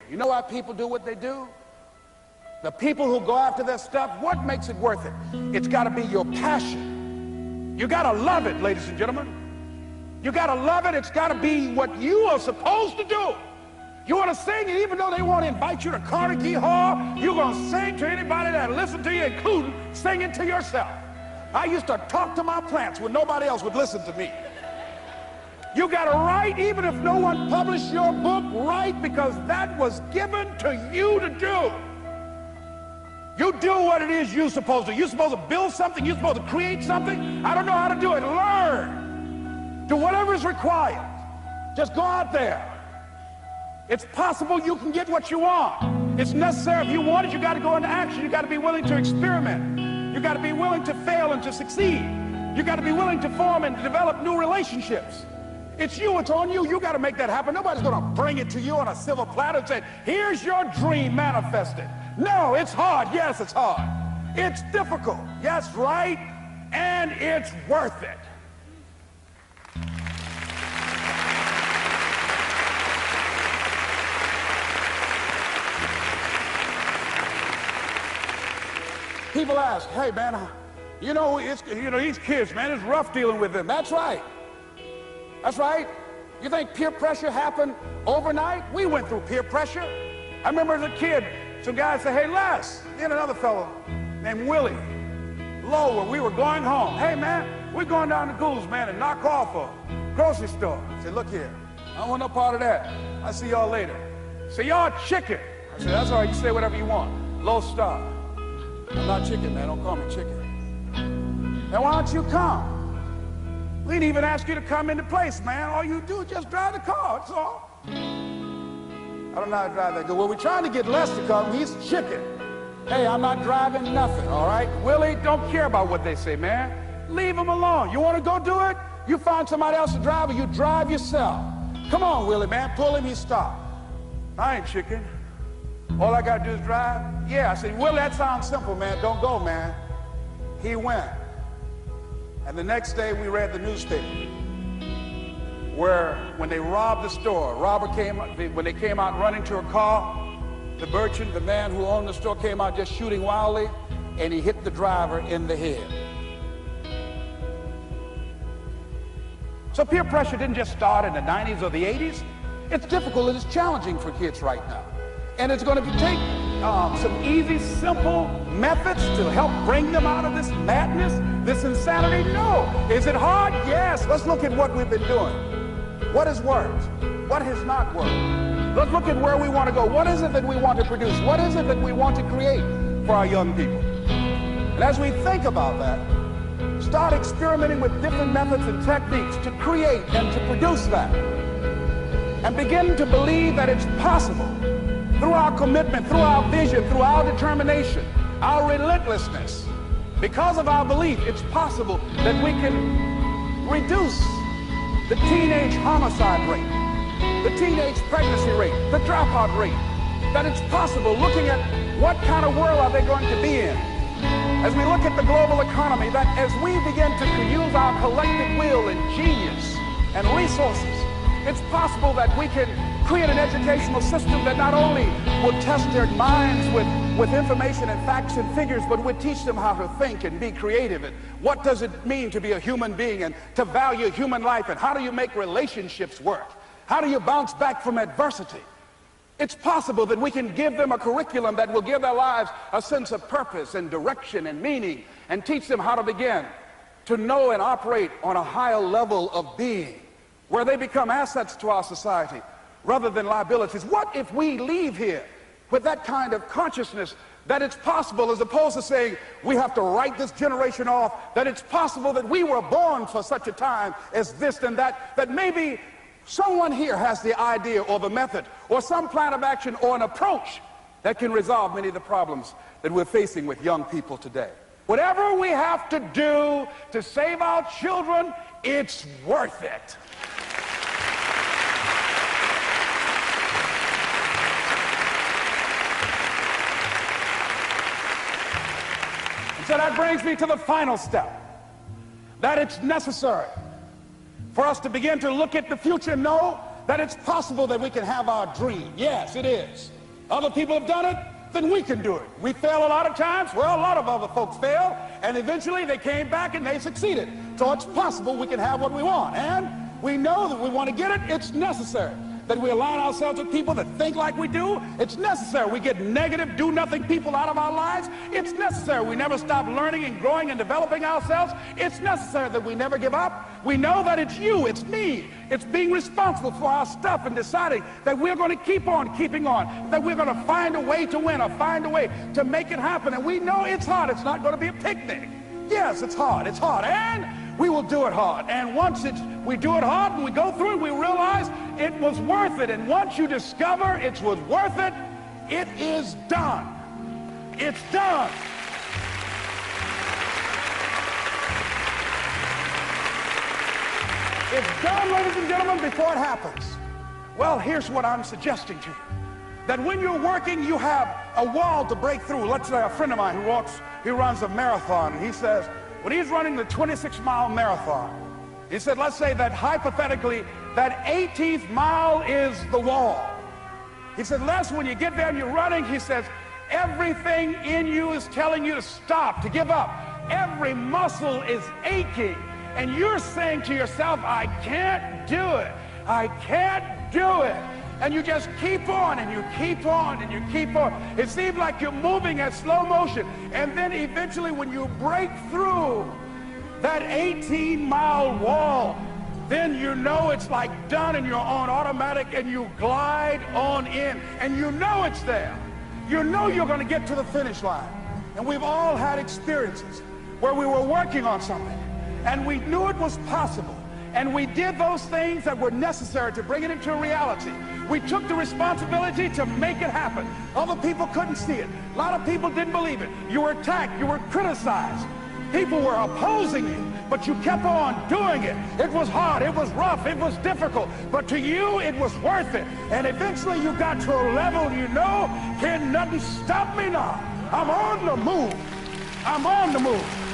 You know why people do what they do? The people who go after their stuff, what makes it worth it? It's got to be your passion. You got to love it, ladies and gentlemen. You got to love it. It's got to be what you are supposed to do. You want to sing, and even though they want to invite you to Carnegie Hall, you're going to sing to anybody that listens to you, including singing to yourself. I used to talk to my plants when nobody else would listen to me. You got to write, even if no one published your book, write, because that was given to you to do. You do what it is you're supposed to. You're supposed to build something. You're supposed to create something. I don't know how to do it. Learn. Do whatever is required. Just go out there. It's possible you can get what you want. It's necessary. If you want it, you got to go into action. You got to be willing to experiment. You got to be willing to fail and to succeed. You got to be willing to form and develop new relationships. It's you. It's on you. You got to make that happen. Nobody's going to bring it to you on a silver platter and say, here's your dream manifested. No, it's hard. Yes, it's hard. It's difficult. Yes, right. And it's worth it. People ask, hey man, these kids, man, it's rough dealing with them. That's right. That's right. You think peer pressure happened overnight? We went through peer pressure. I remember as a kid, some guys said, hey Les, and another fellow named Willie Lower, we were going home. Hey man, we're going down to Gould's, man, and knock off a grocery store. I said, look here, I don't want no part of that. I'll see y'all later. Say, y'all chicken. I said, that's all right, you say whatever you want. Low star. I'm not chicken, man, don't call me chicken. Now why don't you come? We didn't even ask you to come into place, man. All you do is just drive the car, that's all. I don't know how to drive that good. Well, we're trying to get Les to come. He's chicken. Hey, I'm not driving nothing, all right? Willie, don't care about what they say, man. Leave him alone. You want to go do it? You find somebody else to drive, or you drive yourself. Come on, Willie, man. Pull him, he stopped. I ain't chicken. All I got to do is drive? Yeah. I said, Willie, that sounds simple, man. Don't go, man. He went. And the next day, we read the newspaper where when they robbed the store, when they came out running to a car, the merchant, the man who owned the store, came out just shooting wildly, and he hit the driver in the head. So peer pressure didn't just start in the 90s or the 80s. It's difficult and it's challenging for kids right now. And it's going to take some easy, simple methods to help bring them out of this madness, this insanity. No. Is it hard? Yes. Let's look at what we've been doing. What has worked? What has not worked? Let's look at where we want to go. What is it that we want to produce? What is it that we want to create for our young people? And as we think about that, start experimenting with different methods and techniques to create and to produce that. And begin to believe that it's possible. Through our commitment, through our vision, through our determination, our relentlessness, because of our belief, it's possible that we can reduce the teenage homicide rate, the teenage pregnancy rate, the dropout rate, that it's possible, looking at what kind of world are they going to be in. As we look at the global economy, that as we begin to use our collective will and genius and resources, it's possible that we can create an educational system that not only will test their minds with information and facts and figures, but would teach them how to think and be creative. And what does it mean to be a human being and to value human life? And how do you make relationships work? How do you bounce back from adversity? It's possible that we can give them a curriculum that will give their lives a sense of purpose and direction and meaning, and teach them how to begin to know and operate on a higher level of being, where they become assets to our society rather than liabilities. What if we leave here with that kind of consciousness that it's possible, as opposed to saying we have to write this generation off, that it's possible that we were born for such a time as this and that, that maybe someone here has the idea or the method or some plan of action or an approach that can resolve many of the problems that we're facing with young people today. Whatever we have to do to save our children, it's worth it. So that brings me to the final step, that it's necessary for us to begin to look at the future and know that it's possible that we can have our dream. Yes, it is. Other people have done it, then we can do it. We fail a lot of times. Well, a lot of other folks fail, and eventually they came back and they succeeded. So it's possible we can have what we want. And we know that we want to get it. It's necessary that we align ourselves with people that think like we do. It's necessary we get negative, do-nothing people out of our lives. It's necessary we never stop learning and growing and developing ourselves. It's necessary that we never give up. We know that it's you, it's me. It's being responsible for our stuff and deciding that we're going to keep on keeping on, that we're going to find a way to win or find a way to make it happen. And we know it's hard. It's not going to be a picnic. Yes, it's hard. It's hard. And we will do it hard. And once we do it hard and we go through it, we realize it was worth it. And once you discover it was worth it, it is done. It's done. It's done, ladies and gentlemen, before it happens. Well, here's what I'm suggesting to you. That when you're working, you have a wall to break through. Let's say a friend of mine who runs a marathon, and he says, when he's running the 26-mile marathon, he said, let's say that hypothetically, that 18th mile is the wall. He said, Les, when you get there and you're running, he says, everything in you is telling you to stop, to give up. Every muscle is aching, and you're saying to yourself, I can't do it. I can't do it. And you just keep on, and you keep on, and you keep on. It seems like you're moving at slow motion. And then eventually when you break through that 18-mile wall, then you know it's like done and you're on automatic and you glide on in. And you know it's there. You know you're going to get to the finish line. And we've all had experiences where we were working on something and we knew it was possible. And we did those things that were necessary to bring it into reality. We took the responsibility to make it happen. Other people couldn't see it. A lot of people didn't believe it. You were attacked. You were criticized. People were opposing you, but you kept on doing it. It was hard. It was rough. It was difficult. But to you, it was worth it. And eventually you got to a level you know, can nothing stop me now. I'm on the move. I'm on the move.